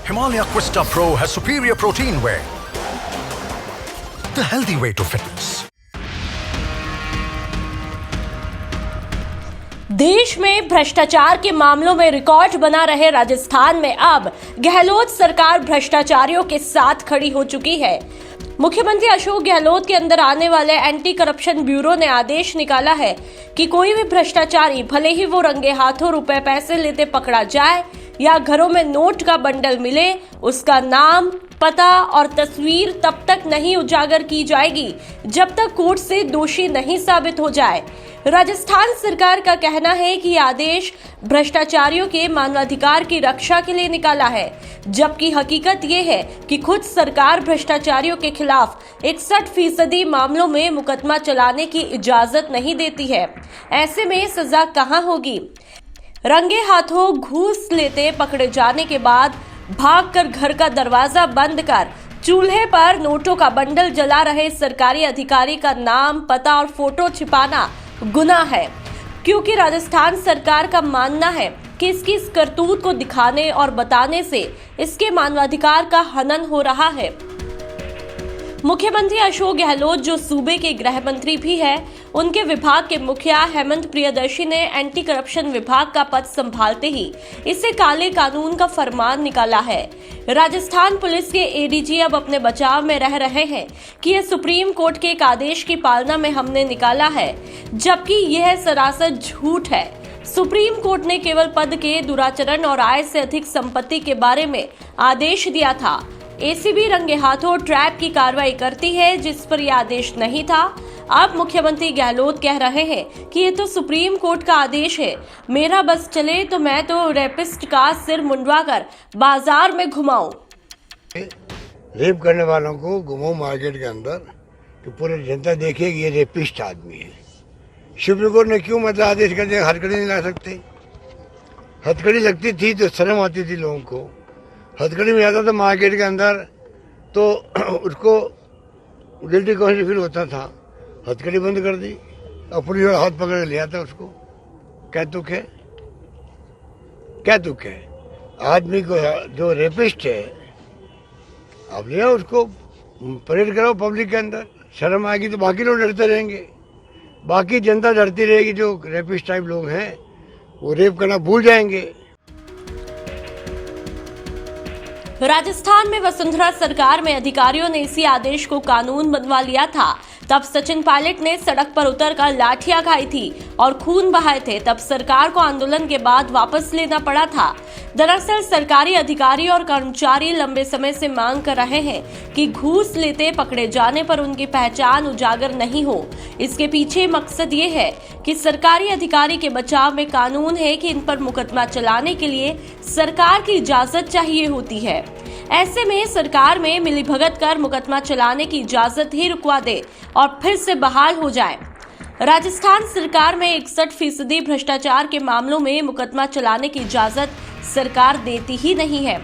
Himalaya Quista Pro has superior protein whey. The healthy way to fitness. देश में भ्रष्टाचार के मामलों में रिकॉर्ड बना रहे राजस्थान में अब गहलोत सरकार भ्रष्टाचारियों के साथ खड़ी हो चुकी है। मुख्यमंत्री अशोक गहलोत के अंदर आने वाले एंटी करप्शन ब्यूरो ने आदेश निकाला है कि कोई भी भ्रष्टाचारी भले ही वो रंगे हाथों रुपए पैसे लेते पकड़ा जाए या घरों में नोट का बंडल मिले, उसका नाम, पता और तस्वीर तब तक नहीं उजागर की जाएगी जब तक कोर्ट से दोषी नहीं साबित हो जाए। राजस्थान सरकार का कहना है कि आदेश भ्रष्टाचारियों के मानवाधिकार की रक्षा के लिए निकाला है, जबकि हकीकत ये है कि खुद सरकार भ्रष्टाचारियों के खिलाफ 61% मामलों में मुकदमा चलाने की इजाजत नहीं देती है। ऐसे में सजा कहां होगी? रंगे हाथों घूस लेते पकड़े जाने के बाद भागकर घर का दरवाजा बंद कर चूल्हे पर नोटों का बंडल जला रहे सरकारी अधिकारी का नाम, पता और फोटो छिपाना गुनाह है, क्योंकि राजस्थान सरकार का मानना है कि इसकी इस करतूत को दिखाने और बताने से इसके मानवाधिकार का हनन हो रहा है। मुख्यमंत्री अशोक गहलोत, जो सूबे के गृह मंत्री भी है, उनके विभाग के मुखिया हेमंत प्रियदर्शी ने एंटी करप्शन विभाग का पद संभालते ही इसे काले कानून का फरमान निकाला है। राजस्थान पुलिस के एडीजी अब अपने बचाव में रह रहे हैं कि यह सुप्रीम कोर्ट के एक आदेश की पालना में हमने निकाला है, जबकि यह सरासर झूठ है। सुप्रीम कोर्ट ने केवल पद के दुराचरण और आय से अधिक संपत्ति के बारे में आदेश दिया था। एसीबी रंगे हाथों ट्रैप की कार्रवाई करती है, जिस पर यह आदेश नहीं था। अब मुख्यमंत्री गहलोत कह रहे हैं कि ये तो सुप्रीम कोर्ट का आदेश है, मेरा बस चले तो मैं तो रेपिस्ट का सिर मुंडवाकर बाजार में घुमाऊं। रेप करने वालों को घुमाऊं मार्केट के अंदर तो पूरी जनता देखे कि ये रेपिस्ट आदमी है। सुप्रीम कोर्ट ने क्यों मतलब आदेश कर दिया? हथकड़ी नहीं ला सकते? हथकड़ी लगती थी तो शर्म आती थी लोगों को। हथकड़ी में आता था मार्केट के अंदर तो उसको गिल्टी कॉन्शियस फील होता था। हथकड़ी बंद कर दी और पुलिस वाला हाथ पकड़ के ले आता उसको। क्या तुक है? क्या तुक है? आदमी को जो रेपिस्ट है अब लिया, उसको परेड कराओ पब्लिक के अंदर। शर्म आएगी तो बाकी लोग डरते रहेंगे, बाकी जनता डरती रहेगी। जो रेपिस्ट टाइप लोग हैं वो रेप करना भूल जाएंगे। राजस्थान में वसुंधरा सरकार में अधिकारियों ने इसी आदेश को कानून बनवा लिया था। तब सचिन पायलट ने सड़क पर उतरकर लाठियां खाई थी और खून बहाए थे। तब सरकार को आंदोलन के बाद वापस लेना पड़ा था। दरअसल सरकारी अधिकारी और कर्मचारी लंबे समय से मांग कर रहे हैं कि घूस लेते पकड़े जाने पर उनकी पहचान उजागर नहीं हो। इसके पीछे मकसद ये है कि सरकारी अधिकारी के बचाव में कानून है कि इन पर मुकदमा चलाने के लिए सरकार की इजाजत चाहिए होती है। ऐसे में सरकार में मिलीभगत कर मुकदमा चलाने की इजाजत ही रुकवा दे और फिर से बहाल हो जाए। राजस्थान सरकार में 61% भ्रष्टाचार के मामलों में मुकदमा चलाने की इजाजत सरकार देती ही नहीं है।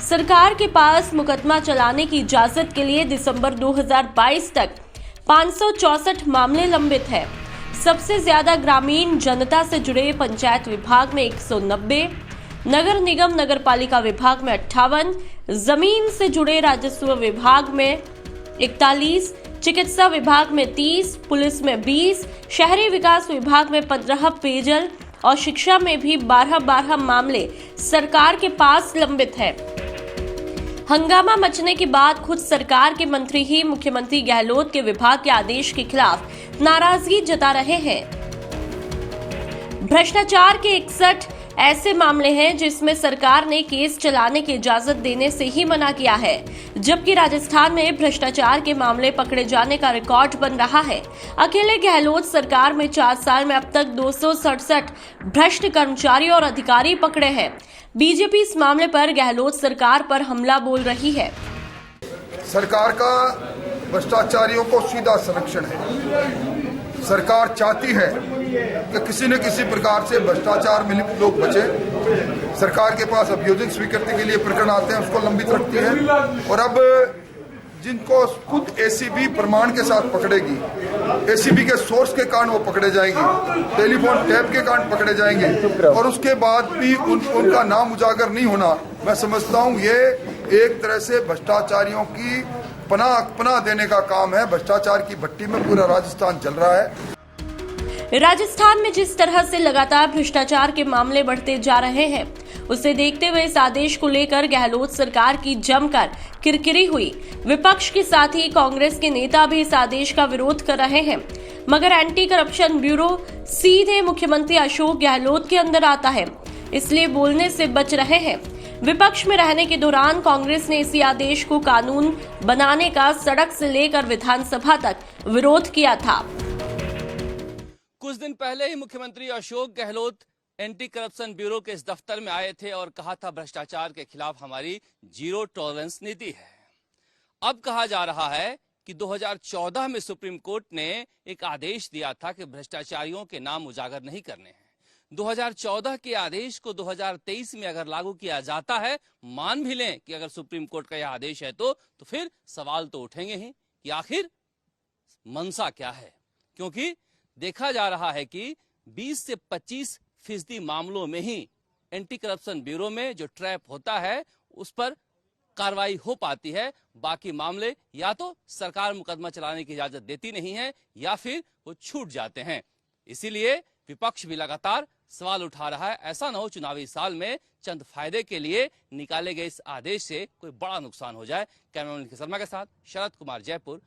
सरकार के पास मुकदमा चलाने की इजाजत के लिए दिसंबर 2022 तक 564 मामले लंबित है। सबसे ज्यादा ग्रामीण जनता से जुड़े पंचायत विभाग में 190, नगर निगम नगर पालिका विभाग में 58, जमीन से जुड़े राजस्व विभाग में 41, चिकित्सा विभाग में 30, पुलिस में 20, शहरी विकास विभाग में 15, पेयजल और शिक्षा में भी 12 मामले सरकार के पास लंबित है। हंगामा मचने के बाद खुद सरकार के मंत्री ही मुख्यमंत्री गहलोत के विभाग के आदेश के खिलाफ नाराजगी जता रहे हैं। भ्रष्टाचार के 61 ऐसे मामले हैं जिसमें सरकार ने केस चलाने की इजाजत देने से ही मना किया है, जबकि राजस्थान में भ्रष्टाचार के मामले पकड़े जाने का रिकॉर्ड बन रहा है। अकेले गहलोत सरकार में 4 साल में अब तक 267 भ्रष्ट कर्मचारी और अधिकारी पकड़े हैं। बीजेपी इस मामले पर गहलोत सरकार पर हमला बोल रही है। सरकार का भ्रष्टाचारियों को सीधा संरक्षण है। सरकार चाहती है कि किसी न किसी प्रकार से भ्रष्टाचार में लिप्त लोग बचे। सरकार के पास अभियोजन स्वीकृति के लिए प्रकरण आते हैं, उसको लंबित रखती है। और अब जिनको खुद एसीबी प्रमाण के साथ पकड़ेगी, एसीबी के सोर्स के कारण वो पकड़े जाएंगे, टेलीफोन टैप के कारण पकड़े जाएंगे और उसके बाद भी उनका नाम उजागर नहीं होना, मैं समझता हूं ये एक तरह से भ्रष्टाचारियों की पनाह देने का काम है। भ्रष्टाचार की भट्टी में पूरा राजस्थान जल रहा है। राजस्थान में जिस तरह से लगातार भ्रष्टाचार के मामले बढ़ते जा रहे हैं, उसे देखते हुए इस आदेश को लेकर गहलोत सरकार की जमकर किरकिरी हुई। विपक्ष के साथ ही कांग्रेस के नेता भी इस आदेश का विरोध कर रहे हैं, मगर एंटी करप्शन ब्यूरो सीधे मुख्यमंत्री अशोक गहलोत के अंदर आता है, इसलिए बोलने से बच रहे हैं। विपक्ष में रहने के दौरान कांग्रेस ने इसी आदेश को कानून बनाने का सड़क से लेकर विधानसभा तक विरोध किया था। कुछ दिन पहले ही मुख्यमंत्री Ashok Gehlot anti corruption bureau के इस दफ्तर में आए थे और कहा था भ्रष्टाचार के खिलाफ हमारी जीरो टॉलरेंस नीति है। अब कहा जा रहा है कि 2014 में सुप्रीम कोर्ट ने एक आदेश दिया था कि भ्रष्टाचारियों के नाम उजागर नहीं करने हैं। 2014 के आदेश को 2023 में अगर लागू किया जाता है, मान भी लें कि अगर सुप्रीम कोर्ट का यह आदेश है तो फिर सवाल तो उठेंगे ही कि आखिर मंशा क्या है, क्योंकि देखा जा रहा है कि 20 से 25% मामलों में ही एंटी करप्शन ब्यूरो में जो ट्रैप होता है उस पर कार्रवाई हो पाती है। बाकी मामले या तो सरकार मुकदमा चलाने की इजाजत देती नहीं है या फिर वो छूट जाते हैं। इसीलिए विपक्ष भी लगातार सवाल उठा रहा है, ऐसा न हो चुनावी साल में चंद फायदे के लिए निकाले गए इस आदेश से कोई बड़ा नुकसान हो जाए। कैमरामैन शर्मा के साथ शरद कुमार, जयपुर।